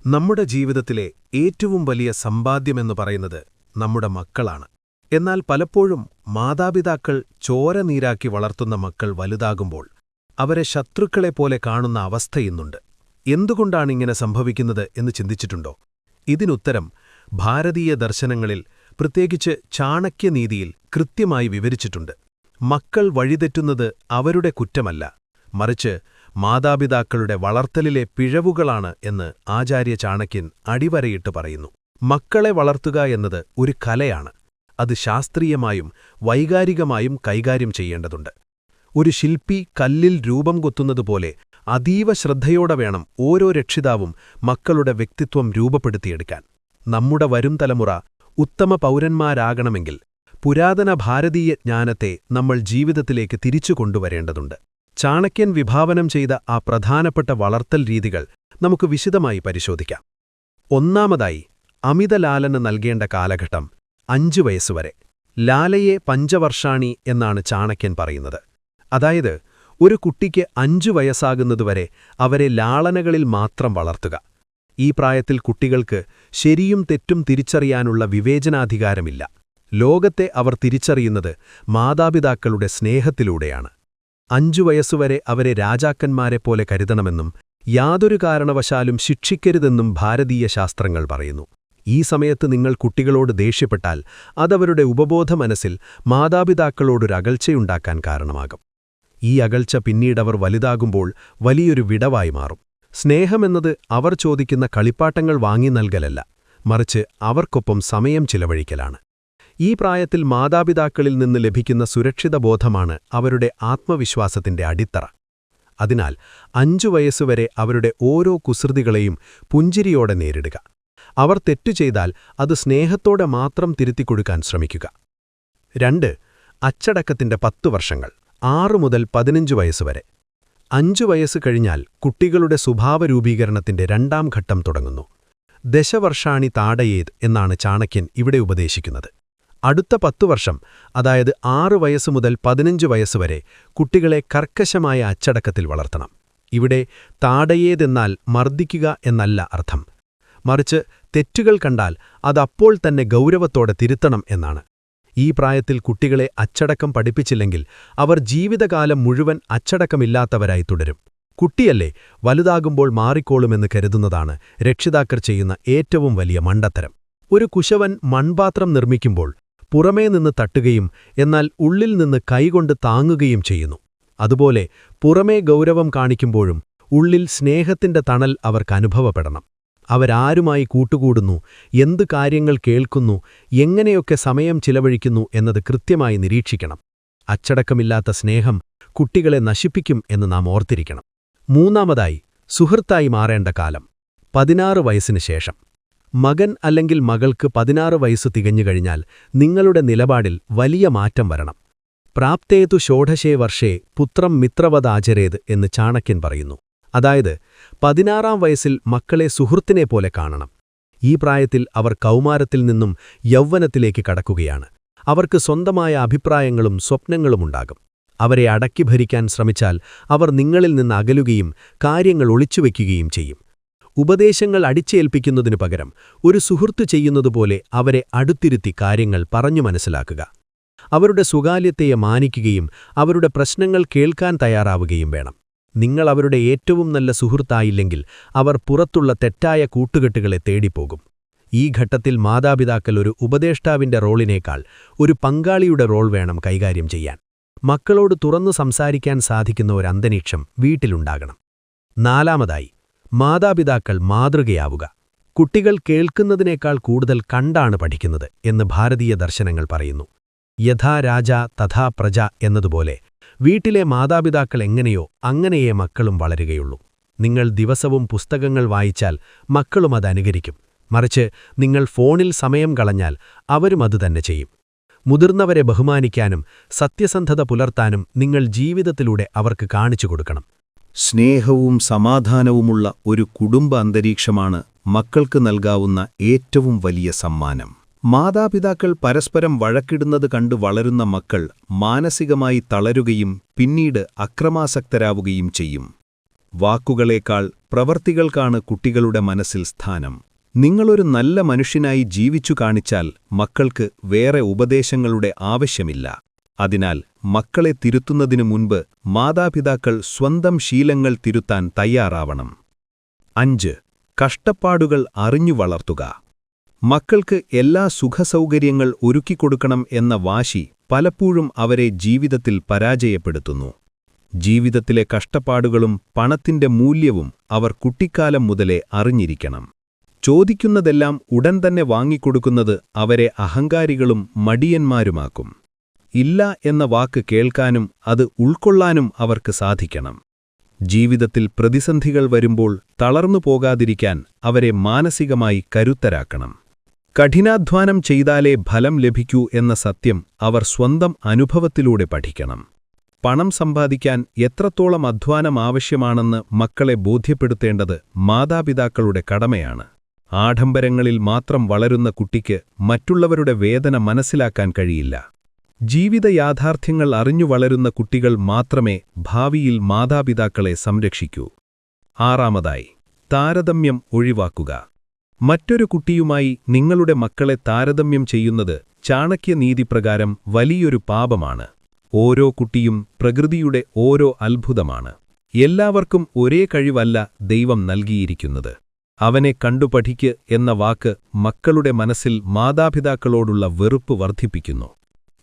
നമ്മുടെ ജീവിതത്തിലെ ഏറ്റവും വലിയ സമ്പാദ്യമെന്നു പറയുന്നത് നമ്മുടെ മക്കളാണ്. എന്നാൽ പലപ്പോഴും മാതാപിതാക്കൾ ചോര നീരാക്കി വളർത്തുന്ന മക്കൾ വലുതാകുമ്പോൾ അവരെ ശത്രുക്കളെപ്പോലെ കാണുന്ന അവസ്ഥ ഇന്നുണ്ട്. എന്തുകൊണ്ടാണിങ്ങനെ സംഭവിക്കുന്നത് എന്ന് ചിന്തിച്ചിട്ടുണ്ടോ? ഇതിനുത്തരം ഭാരതീയ ദർശനങ്ങളിൽ, പ്രത്യേകിച്ച് ചാണക്യനീതിയിൽ കൃത്യമായി വിവരിച്ചിട്ടുണ്ട്. മക്കൾ വഴിതെറ്റുന്നത് അവരുടെ കുറ്റമല്ല, മറിച്ച് മാതാപിതാക്കളുടെ വളർത്തലിലെ പിഴവുകളാണ് എന്ന് ആചാര്യ ചാണക്യൻ അടിവരയിട്ട് പറയുന്നു. മക്കളെ വളർത്തുക എന്നത് ഒരു കലയാണ്. അത് ശാസ്ത്രീയമായും വൈകാരികമായും കൈകാര്യം ചെയ്യേണ്ടതുണ്ട്. ഒരു ശില്പി കല്ലിൽ രൂപം കൊത്തുന്നതുപോലെ അതീവ ശ്രദ്ധയോടെ വേണം ഓരോ രക്ഷിതാവും മക്കളുടെ വ്യക്തിത്വം രൂപപ്പെടുത്തിയെടുക്കാൻ. നമ്മുടെ വരും തലമുറ ഉത്തമ പൗരന്മാരാകണമെങ്കിൽ പുരാതന ഭാരതീയ ജ്ഞാനത്തെ നമ്മൾ ജീവിതത്തിലേക്ക് തിരിച്ചു കൊണ്ടുവരേണ്ടതുണ്ട്. ചാണക്യൻ വിഭാവനം ചെയ്ത ആ പ്രധാനപ്പെട്ട വളർത്തൽ രീതികൾ നമുക്ക് വിശദമായി പരിശോധിക്കാം. ഒന്നാമതായി, അമിതലാലന നൽകേണ്ട കാലഘട്ടം 5 വയസ്സുവരെ. ലാലയെ പഞ്ചവർഷാണി എന്നാണ് ചാണക്യൻ പറയുന്നത്. അതായത്, ഒരു കുട്ടിക്ക് 5 വയസ്സാകുന്നതുവരെ അവരെ ലാളനകളിൽ മാത്രം വളർത്തുക. ഈ പ്രായത്തിൽ കുട്ടികൾക്ക് ശരിയും തെറ്റും തിരിച്ചറിയാനുള്ള വിവേചനാധികാരമില്ല. ലോകത്തെ അവർ തിരിച്ചറിയുന്നത് മാതാപിതാക്കളുടെ സ്നേഹത്തിലൂടെയാണ്. 5 വയസ്സുവരെ അവരെ രാജാക്കന്മാരെപ്പോലെ കരുതണമെന്നും യാതൊരു കാരണവശാലും ശിക്ഷിക്കരുതെന്നും ഭാരതീയ ശാസ്ത്രങ്ങൾ പറയുന്നു. ഈ സമയത്ത് നിങ്ങൾ കുട്ടികളോട് ദേഷ്യപ്പെട്ടാൽ അതവരുടെ ഉപബോധ മനസ്സിൽ മാതാപിതാക്കളോടൊരകൽച്ചയുണ്ടാക്കാൻ കാരണമാകും. ഈ അകൽച്ച പിന്നീടവർ വലുതാകുമ്പോൾ വലിയൊരു വിടവായി മാറും. സ്നേഹമെന്നത് അവർ ചോദിക്കുന്ന കളിപ്പാട്ടങ്ങൾ വാങ്ങി നൽകലല്ല, മറിച്ച് അവർക്കൊപ്പം സമയം ചിലവഴിക്കലാണ്. ഈ പ്രായത്തിൽ മാതാപിതാക്കളിൽ നിന്ന് ലഭിക്കുന്ന സുരക്ഷിത ബോധമാണ് അവരുടെ ആത്മവിശ്വാസത്തിന്റെ അടിത്തറ. അതിനാൽ 5 വയസ്സുവരെ അവരുടെ ഓരോ കുസൃതികളെയും പുഞ്ചിരിയോടെ നേരിടുക. അവർ തെറ്റു ചെയ്താൽ അത് സ്നേഹത്തോടെ മാത്രം തിരുത്തിക്കൊടുക്കാൻ ശ്രമിക്കുക. 2. അച്ചടക്കത്തിന്റെ 10 വർഷങ്ങൾ, 6 മുതൽ 15 വയസ്സുവരെ. 5 വയസ്സ് കഴിഞ്ഞാൽ കുട്ടികളുടെ സ്വഭാവരൂപീകരണത്തിന്റെ 2ാം ഘട്ടം തുടങ്ങുന്നു. ദശവർഷാണി താടയേത് എന്നാണ് ചാണക്യൻ ഇവിടെ ഉപദേശിക്കുന്നത്. അടുത്ത 10 വർഷം, അതായത് 6 വയസ്സ് മുതൽ 15 വയസ്സുവരെ കുട്ടികളെ കർക്കശമായ അച്ചടക്കത്തിൽ വളർത്തണം. ഇവിടെ താടയേതെന്നാൽ മർദ്ദിക്കുക എന്നല്ല അർത്ഥം, മറിച്ച് തെറ്റുകൾ കണ്ടാൽ അതപ്പോൾ തന്നെ ഗൗരവത്തോടെ തിരുത്തണം എന്നാണ്. ഈ പ്രായത്തിൽ കുട്ടികളെ അച്ചടക്കം പഠിപ്പിച്ചില്ലെങ്കിൽ അവർ ജീവിതകാലം മുഴുവൻ അച്ചടക്കമില്ലാത്തവരായി തുടരും. കുട്ടിയല്ലേ, വലുതാകുമ്പോൾ മാറിക്കോളുമെന്ന് കരുതുന്നതാണ് രക്ഷിതാക്കൾ ചെയ്യുന്ന ഏറ്റവും വലിയ മണ്ടത്തരം. ഒരു കുശവൻ മൺപാത്രം നിർമ്മിക്കുമ്പോൾ പുറമേ നിന്ന് തട്ടുകയും എന്നാൽ ഉള്ളിൽ നിന്ന് കൈകൊണ്ട് താങ്ങുകയും ചെയ്യുന്നു. അതുപോലെ പുറമേ ഗൗരവം കാണിക്കുമ്പോഴും ഉള്ളിൽ സ്നേഹത്തിന്റെ തണൽ അവർക്കനുഭവപ്പെടണം. അവരാരുമായി കൂട്ടുകൂടുന്നു, എന്തു കാര്യങ്ങൾ കേൾക്കുന്നു, എങ്ങനെയൊക്കെ സമയം ചിലവഴിക്കുന്നു എന്നത് കൃത്യമായി നിരീക്ഷിക്കണം. അച്ചടക്കമില്ലാത്ത സ്നേഹം കുട്ടികളെ നശിപ്പിക്കും എന്ന് നാം ഓർത്തിരിക്കണം. 3. സുഹൃത്തായി മാറേണ്ട കാലം, 16 വയസ്സിന് ശേഷം. മകൻ അല്ലെങ്കിൽ മകൾക്ക് 16 വയസ്സ് തികഞ്ഞുകഴിഞ്ഞാൽ നിങ്ങളുടെ നിലപാടിൽ വലിയ മാറ്റം വരണം. പ്രാപ്തേതു ഷോഡശേ വർഷേ പുത്രം മിത്രവദാചരേത് എന്ന് ചാണക്യൻ പറയുന്നു. അതായത്, 16ാം വയസ്സിൽ മക്കളെ സുഹൃത്തിനെപ്പോലെ കാണണം. ഈ പ്രായത്തിൽ അവർ കൗമാരത്തിൽ നിന്നും യൗവനത്തിലേക്ക് കടക്കുകയാണ്. അവർക്ക് സ്വന്തമായ അഭിപ്രായങ്ങളും സ്വപ്നങ്ങളുമുണ്ടാകും. അവരെ അടക്കി ഭരിക്കാൻ ശ്രമിച്ചാൽ അവർ നിങ്ങളിൽ നിന്ന് അകലുകയും കാര്യങ്ങൾ ഒളിച്ചുവെക്കുകയും ചെയ്യും. ഉപദേശങ്ങൾ അടിച്ചേൽപ്പിക്കുന്നതിനു പകരം ഒരു സുഹൃത്ത് ചെയ്യുന്നതുപോലെ അവരെ അടുത്തിരുത്തി കാര്യങ്ങൾ പറഞ്ഞു മനസ്സിലാക്കുക. അവരുടെ സ്വകാര്യതയെ മാനിക്കുകയും അവരുടെ പ്രശ്നങ്ങൾ കേൾക്കാൻ തയ്യാറാവുകയും വേണം. നിങ്ങൾ അവരുടെ ഏറ്റവും നല്ല സുഹൃത്തായില്ലെങ്കിൽ അവർ പുറത്തുള്ള തെറ്റായ കൂട്ടുകെട്ടുകളെ തേടിപ്പോകും. ഈ ഘട്ടത്തിൽ മാതാപിതാക്കൾ ഒരു ഉപദേഷ്ടാവിന്റെ റോളിനേക്കാൾ ഒരു പങ്കാളിയുടെ റോൾ വേണം കൈകാര്യം ചെയ്യാൻ. മക്കളോട് തുറന്നു സംസാരിക്കാൻ സാധിക്കുന്ന ഒരു അന്തരീക്ഷം വീട്ടിലുണ്ടാകണം. 4. മാതാപിതാക്കൾ മാതൃകയാവുക. കുട്ടികൾ കേൾക്കുന്നതിനേക്കാൾ കൂടുതൽ കണ്ടാണ് പഠിക്കുന്നത് എന്ന് ഭാരതീയ ദർശനങ്ങൾ പറയുന്നു. യഥാ രാജ തഥാ പ്രജ എന്നതുപോലെ വീട്ടിലെ മാതാപിതാക്കൾ എങ്ങനെയോ അങ്ങനെയേ മക്കളും വളരുകയുള്ളൂ. നിങ്ങൾ ദിവസവും പുസ്തകങ്ങൾ വായിച്ചാൽ മക്കളും അതനുകരിക്കും. മറിച്ച് നിങ്ങൾ ഫോണിൽ സമയം കളഞ്ഞാൽ അവരും അതുതന്നെ ചെയ്യും. മുതിർന്നവരെ ബഹുമാനിക്കാനും സത്യസന്ധത പുലർത്താനും നിങ്ങൾ ജീവിതത്തിലൂടെ അവർക്ക് കാണിച്ചു കൊടുക്കണം. സ്നേഹവും സമാധാനവുമുള്ള ഒരു കുടുംബ അന്തരീക്ഷമാണ് മക്കൾക്ക് നൽകാവുന്ന ഏറ്റവും വലിയ സമ്മാനം. മാതാപിതാക്കൾ പരസ്പരം വഴക്കിടുന്നത് കണ്ടു വളരുന്ന മക്കൾ മാനസികമായി തളരുകയും പിന്നീട് അക്രമാസക്തരാവുകയും ചെയ്യും. വാക്കുകളേക്കാൾ പ്രവർത്തികൾക്കാണ് കുട്ടികളുടെ മനസ്സിൽ സ്ഥാനം. നിങ്ങളൊരു നല്ല മനുഷ്യനായി ജീവിച്ചു കാണിച്ചാൽ മക്കൾക്ക് വേറെ ഉപദേശങ്ങളുടെ ആവശ്യമില്ല. അതിനാൽ മക്കളെ തിരുത്തുന്നതിനു മുൻപ് മാതാപിതാക്കൾ സ്വന്തം ശീലങ്ങൾ തിരുത്താൻ തയ്യാറാവണം. 5. കഷ്ടപ്പാടുകൾ അറിഞ്ഞു വളർത്തുക. മക്കൾക്ക് എല്ലാ സുഖസൗകര്യങ്ങൾ ഒരുക്കിക്കൊടുക്കണം എന്ന വാശി പലപ്പോഴും അവരെ ജീവിതത്തിൽ പരാജയപ്പെടുത്തുന്നു. ജീവിതത്തിലെ കഷ്ടപ്പാടുകളും പണത്തിന്റെ മൂല്യവും അവർ കുട്ടിക്കാലം മുതലേ അറിഞ്ഞിരിക്കണം. ചോദിക്കുന്നതെല്ലാം ഉടൻ തന്നെ വാങ്ങിക്കൊടുക്കുന്നത് അവരെ അഹങ്കാരികളും മടിയന്മാരുമാക്കും. ഇല്ല എന്ന വാക്ക് കേൾക്കാനും അത് ഉൾക്കൊള്ളാനും അവർക്ക് സാധിക്കണം. ജീവിതത്തിൽ പ്രതിസന്ധികൾ വരുമ്പോൾ തളർന്നു പോകാതിരിക്കാൻ അവരെ മാനസികമായി കരുത്തരാക്കണം. കഠിനാധ്വാനം ചെയ്താലേ ഫലം ലഭിക്കൂ എന്ന സത്യം അവർ സ്വന്തം അനുഭവത്തിലൂടെ പഠിക്കണം. പണം സമ്പാദിക്കാൻ എത്രത്തോളം അധ്വാനം ആവശ്യമാണെന്ന് മക്കളെ ബോധ്യപ്പെടുത്തേണ്ടത് മാതാപിതാക്കളുടെ കടമയാണ്. ആഡംബരങ്ങളിൽ മാത്രം വളരുന്ന കുട്ടിക്ക് മറ്റുള്ളവരുടെ വേദന മനസ്സിലാക്കാൻ കഴിയില്ല. ജീവിത യാഥാർത്ഥ്യങ്ങൾ അറിഞ്ഞു വളരുന്ന കുട്ടികൾ മാത്രമേ ഭാവിയിൽ മാതാപിതാക്കളെ സംരക്ഷിക്കൂ. 6. താരതമ്യം ഒഴിവാക്കുക. മറ്റൊരു കുട്ടിയുമായി നിങ്ങളുടെ മക്കളെ താരതമ്യം ചെയ്യുന്നത് ചാണക്യനീതിപ്രകാരം വലിയൊരു പാപമാണ്. ഓരോ കുട്ടിയും പ്രകൃതിയുടെ ഓരോ അത്ഭുതമാണ്. എല്ലാവർക്കും ഒരേ കഴിവല്ല ദൈവം നൽകിയിരിക്കുന്നത്. അവനെ കണ്ടു പഠിക്ക് എന്ന വാക്ക് മക്കളുടെ മനസ്സിൽ മാതാപിതാക്കളോടുള്ള വെറുപ്പ് വർദ്ധിപ്പിക്കുന്നു.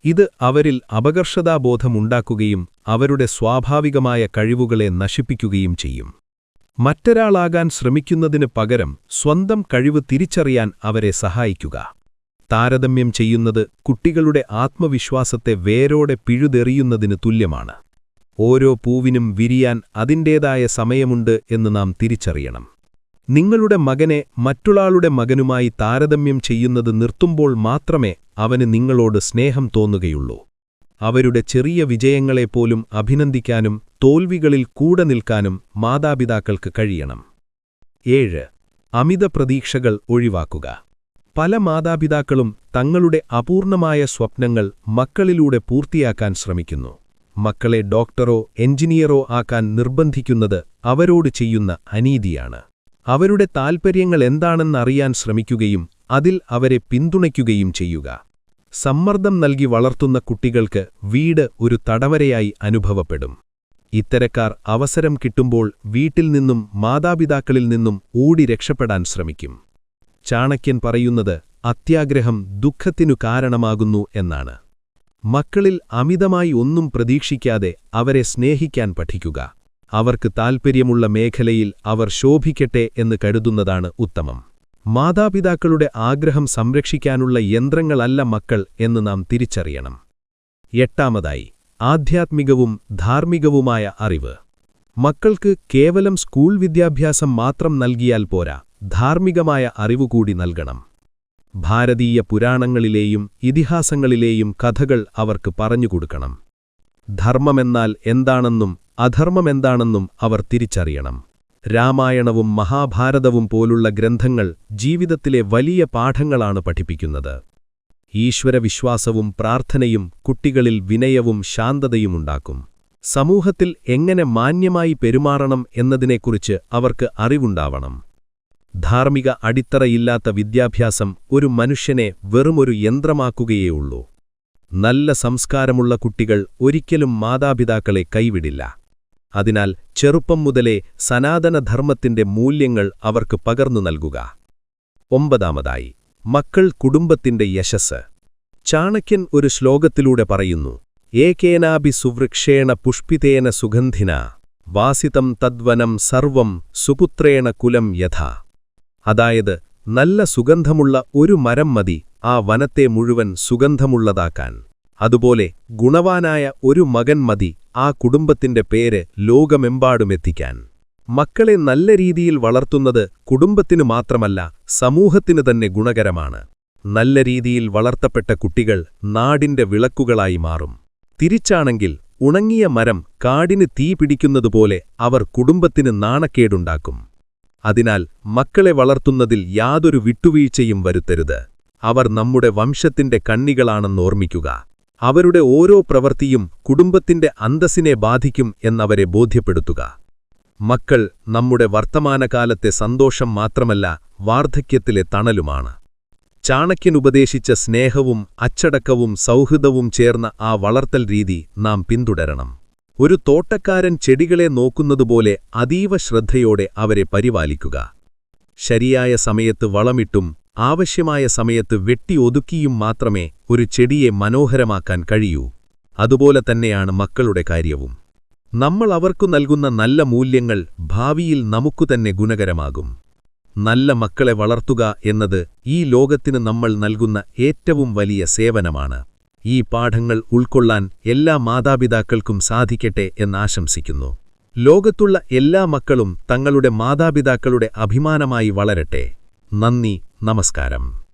ഇത് അവരിൽ അപകർഷതാബോധമുണ്ടാക്കുകയും അവരുടെ സ്വാഭാവികമായ കഴിവുകളെ നശിപ്പിക്കുകയും ചെയ്യും. മറ്റൊരാളാകാൻ ശ്രമിക്കുന്നതിന് പകരം സ്വന്തം കഴിവ് തിരിച്ചറിയാൻ അവരെ സഹായിക്കുക. താരതമ്യം ചെയ്യുന്നത് കുട്ടികളുടെ ആത്മവിശ്വാസത്തെ വേരോടെ പിഴുതെറിയുന്നതിന് തുല്യമാണ്. ഓരോ പൂവിനും വിരിയാൻ അതിൻ്റേതായ സമയമുണ്ട് എന്ന് നാം തിരിച്ചറിയണം. നിങ്ങളുടെ മകനെ മറ്റൊരാളുടെ മകനുമായി താരതമ്യം ചെയ്യുന്നത് നിർത്തുമ്പോൾ മാത്രമേ അവന് നിങ്ങളോട് സ്നേഹം തോന്നുകയുള്ളൂ. അവരുടെ ചെറിയ വിജയങ്ങളെപ്പോലും അഭിനന്ദിക്കാനും തോൽവികളിൽ കൂടെ നിൽക്കാനും മാതാപിതാക്കൾക്ക് കഴിയണം. 7. അമിത പ്രതീക്ഷകൾ ഒഴിവാക്കുക. പല മാതാപിതാക്കളും തങ്ങളുടെ അപൂർണമായ സ്വപ്നങ്ങൾ മക്കളിലൂടെ പൂർത്തിയാക്കാൻ ശ്രമിക്കുന്നു. മക്കളെ ഡോക്ടറോ എഞ്ചിനീയറോ ആക്കാൻ നിർബന്ധിക്കുന്നത് അവരോട് ചെയ്യുന്ന അനീതിയാണ്. അവരുടെ താൽപ്പര്യങ്ങൾ എന്താണെന്നറിയാൻ ശ്രമിക്കുകയും അതിൽ അവരെ പിന്തുണയ്ക്കുകയും ചെയ്യുക. സമ്മർദ്ദം നൽകി വളർത്തുന്ന കുട്ടികൾക്ക് വീട് ഒരു തടവരയായി അനുഭവപ്പെടും. ഇത്തരക്കാർ അവസരം കിട്ടുമ്പോൾ വീട്ടിൽ നിന്നും മാതാപിതാക്കളിൽ നിന്നും ഓടി രക്ഷപ്പെടാൻ ശ്രമിക്കും. ചാണക്യൻ പറയുന്നത് അത്യാഗ്രഹം ദുഃഖത്തിനു കാരണമാകുന്നു എന്നാണ്. മക്കളിൽ അമിതമായി ഒന്നും പ്രതീക്ഷിക്കാതെ അവരെ സ്നേഹിക്കാൻ പഠിക്കുക. അവർക്ക് താൽപ്പര്യമുള്ള മേഖലയിൽ അവർ ശോഭിക്കട്ടെ എന്ന് കരുതുന്നതാണ് ഉത്തമം. മാതാപിതാക്കളുടെ ആഗ്രഹം സംരക്ഷിക്കാനുള്ള യന്ത്രങ്ങളല്ല മക്കൾ എന്ന് നാം തിരിച്ചറിയണം. 8. ആധ്യാത്മികവും ധാർമ്മികവുമായ അറിവ്. മക്കൾക്ക് കേവലം സ്കൂൾ വിദ്യാഭ്യാസം മാത്രം നൽകിയാൽ പോരാ, ധാർമ്മികമായ അറിവുകൂടി നൽകണം. ഭാരതീയ പുരാണങ്ങളിലെയും ഇതിഹാസങ്ങളിലെയും കഥകൾ അവർക്ക് പറഞ്ഞുകൊടുക്കണം. ധർമ്മമെന്നാൽ എന്താണെന്നും അധർമ്മമെന്താണെന്നും അവർ തിരിച്ചറിയണം. രാമായണവും മഹാഭാരതവും പോലുള്ള ഗ്രന്ഥങ്ങൾ ജീവിതത്തിലെ വലിയ പാഠങ്ങളാണ് പഠിപ്പിക്കുന്നത്. ഈശ്വരവിശ്വാസവും പ്രാർത്ഥനയും കുട്ടികളിൽ വിനയവും ശാന്തതയുമുണ്ടാക്കും. സമൂഹത്തിൽ എങ്ങനെ മാന്യമായി പെരുമാറണം എന്നതിനെക്കുറിച്ച് അവർക്ക് അറിവുണ്ടാവണം. ധാർമ്മിക അടിത്തറയില്ലാത്ത വിദ്യാഭ്യാസം ഒരു മനുഷ്യനെ വെറുമൊരു യന്ത്രമാക്കുകയേയുള്ളൂ. നല്ല സംസ്കാരമുള്ള കുട്ടികൾ ഒരിക്കലും മാതാപിതാക്കളെ കൈവിടില്ല. അതിനാൽ ചെറുപ്പം മുതലേ സനാതനധർമ്മത്തിന്റെ മൂല്യങ്ങൾ അവർക്ക് പകർന്നു നൽകുക. 9. മക്കൾ കുടുംബത്തിന്റെ യശസ്സ്. ചാണക്യൻ ഒരു ശ്ലോകത്തിലൂടെ പറയുന്നു, ഏകേനാഭി സുവൃക്ഷേണ പുഷ്പിതേന സുഗന്ധിന വാസിതം തദ്വനം സർവം സുപുത്രേണ കുലം യഥാ. അതായത്, നല്ല സുഗന്ധമുള്ള ഒരു മരം മതി ആ വനത്തെ മുഴുവൻ സുഗന്ധമുള്ളതാക്കാൻ. അതുപോലെ ഗുണവാനായ ഒരു മകൻ മതി ആ കുടുംബത്തിന്റെ പേര് ലോകമെമ്പാടുമെത്തിക്കാൻ. മക്കളെ നല്ല രീതിയിൽ വളർത്തുന്നത് കുടുംബത്തിനു മാത്രമല്ല, സമൂഹത്തിനു തന്നെ ഗുണകരമാണ്. നല്ല രീതിയിൽ വളർത്തപ്പെട്ട കുട്ടികൾ നാടിന്റെ വിളക്കുകളായി മാറും. തിരിച്ചാണെങ്കിൽ ഉണങ്ങിയ മരം കാടിന് തീ പിടിക്കുന്നതുപോലെ അവർ കുടുംബത്തിന് നാണക്കേടുണ്ടാക്കും. അതിനാൽ മക്കളെ വളർത്തുന്നതിൽ യാതൊരു വിട്ടുവീഴ്ചയും വരുത്തരുത്. അവർ നമ്മുടെ വംശത്തിന്റെ കണ്ണികളാണെന്നോർമ്മിക്കുക. അവരുടെ ഓരോ പ്രവൃത്തിയും കുടുംബത്തിന്റെ അന്തസ്സിനെ ബാധിക്കും എന്നവരെ ബോധ്യപ്പെടുത്തുക. മക്കൾ നമ്മുടെ വർത്തമാനകാലത്തെ സന്തോഷം മാത്രമല്ല വാർദ്ധക്യത്തിലെ തണലുമാണ്. ചാണക്യൻ ഉപദേശിച്ച സ്നേഹവും അച്ചടക്കവും സൗഹൃദവും ചേർന്ന ആ വളർത്തൽ രീതി നാം പിന്തുടരണം. ഒരു തോട്ടക്കാരൻ ചെടികളെ നോക്കുന്നതുപോലെ അതീവ ശ്രദ്ധയോടെ അവരെ പരിപാലിക്കുക. ശരിയായ സമയത്ത് വളമിട്ടും ആവശ്യമായ സമയത്ത് വെട്ടി ഒതുക്കിയും മാത്രമേ ഒരു ചെടിയെ മനോഹരമാക്കാൻ കഴിയൂ. അതുപോലെ തന്നെയാണ് മക്കളുടെ കാര്യവും. നമ്മൾ അവർക്കു നൽകുന്ന നല്ല മൂല്യങ്ങൾ ഭാവിയിൽ നമുക്കുതന്നെ ഗുണകരമാകും. നല്ല മക്കളെ വളർത്തുക എന്നത് ഈ ലോകത്തിന് നമ്മൾ നൽകുന്ന ഏറ്റവും വലിയ സേവനമാണ്. ഈ പാഠങ്ങൾ ഉൾക്കൊള്ളാൻ എല്ലാ മാതാപിതാക്കൾക്കും സാധിക്കട്ടെ എന്നാശംസിക്കുന്നു. ലോകത്തുള്ള എല്ലാ മക്കളും തങ്ങളുടെ മാതാപിതാക്കളുടെ അഭിമാനമായി വളരട്ടെ. നന്ദി, നമസ്കാരം.